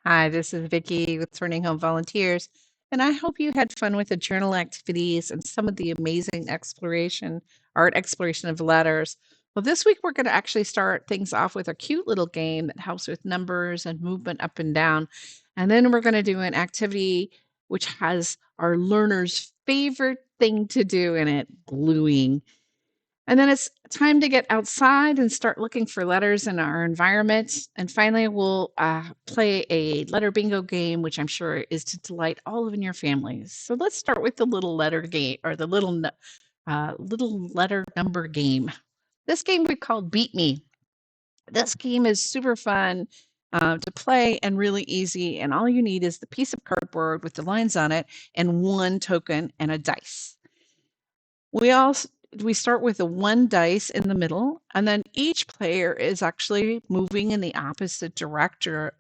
Hi, this is Vicky with Turning Home Volunteers, and I hope you had fun with the journal activities and some of the amazing art exploration of letters. Well, this week we're going to actually start things off with a cute little game that helps with numbers and movement up and down. And then we're going to do an activity which has our learners' favorite thing to do in it, gluing. And then it's time to get outside and start looking for letters in our environment. And finally, we'll play a letter bingo game, which I'm sure is to delight all of your families. So let's start with the little letter game or the little letter number game. This game we called Beat Me. This game is super fun to play and really easy. And all you need is the piece of cardboard with the lines on it and one token and a dice. We start with a one dice in the middle, and then each player is actually moving in the opposite direction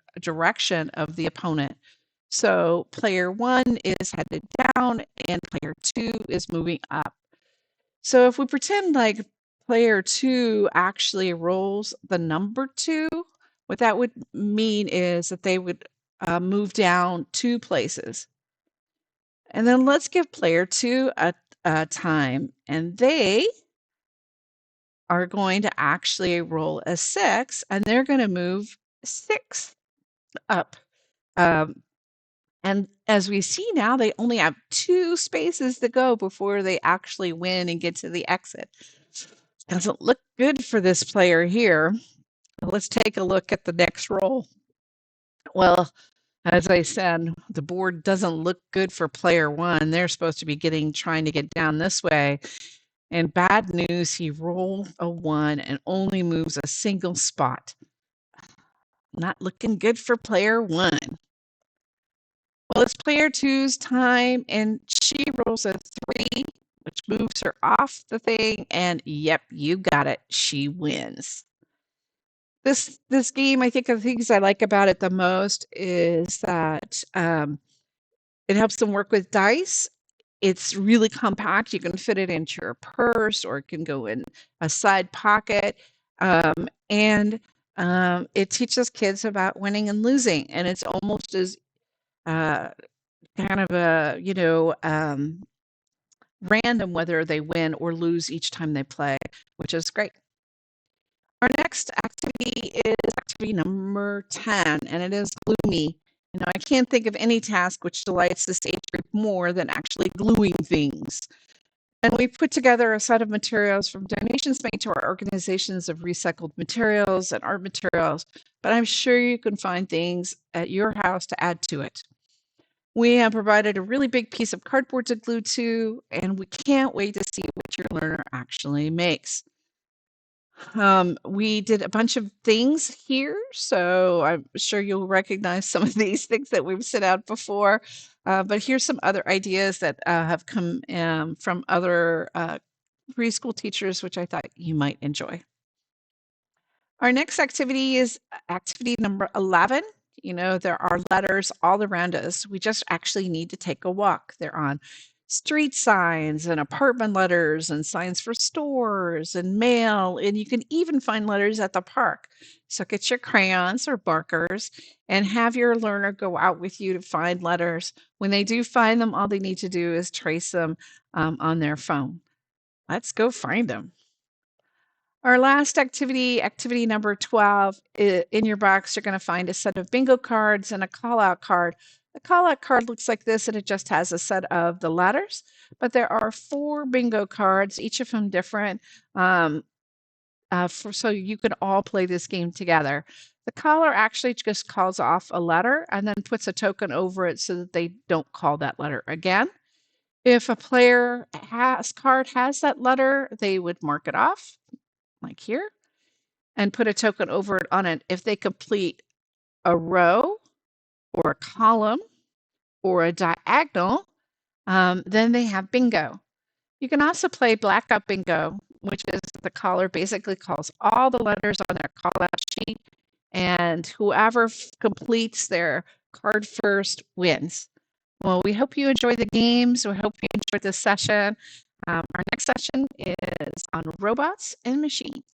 of the opponent. So player one is headed down, and player two is moving up. So if we pretend like player two actually rolls the number two, what that would mean is that they would move down 2 places. And then let's give player two a time, and they are going to actually roll a 6, and they're going to move 6 up. And as we see now, they only have 2 spaces to go before they actually win and get to the exit. Doesn't look good for this player here. Let's take a look at the next roll. Well, as I said, the board doesn't look good for player one. They're supposed to be trying to get down this way. And bad news, he rolled a 1 and only moves a single spot. Not looking good for player one. Well, it's player two's time, and she rolls a 3, which moves her off the thing, and yep, you got it. She wins. This game, I think the things I like about it the most is that it helps them work with dice. It's really compact. You can fit it into your purse, or it can go in a side pocket. And it teaches kids about winning and losing. And it's almost as kind of random whether they win or lose each time they play, which is great. Our next activity is activity number 10, and it is glue me. I can't think of any task which delights this age group more than actually gluing things. And we put together a set of materials from donations made to our organizations of recycled materials and art materials, but I'm sure you can find things at your house to add to it. We have provided a really big piece of cardboard to glue to, and we can't wait to see what your learner actually makes. We did a bunch of things here, so I'm sure you'll recognize some of these things that we've set out before. But here's some other ideas that have come from other preschool teachers, which I thought you might enjoy. Our next activity is activity number 11. There are letters all around us. We just actually need to take a walk. They're on street signs and apartment letters and signs for stores and mail, and you can even find letters at the park. So get your crayons or markers and have your learner go out with you to find letters. When they do find them, all they need to do is trace them on their phone. Let's go find them. Our last activity, activity number 12, in your box, you're going to find a set of bingo cards and a call-out card. The call-out card looks like this, and it just has a set of the letters, but there are 4 bingo cards, each of them different, so you can all play this game together. The caller actually just calls off a letter and then puts a token over it so that they don't call that letter again. If a player card has that letter, they would mark it off, like here, and put a token over it on it. If they complete a row or a column or a diagonal, then they have bingo. You can also play blackout bingo, which is the caller basically calls all the letters on their call-out sheet, and whoever completes their card first wins. Well, we hope you enjoy the games. We hope you enjoyed this session. Our next session is on robots and machines.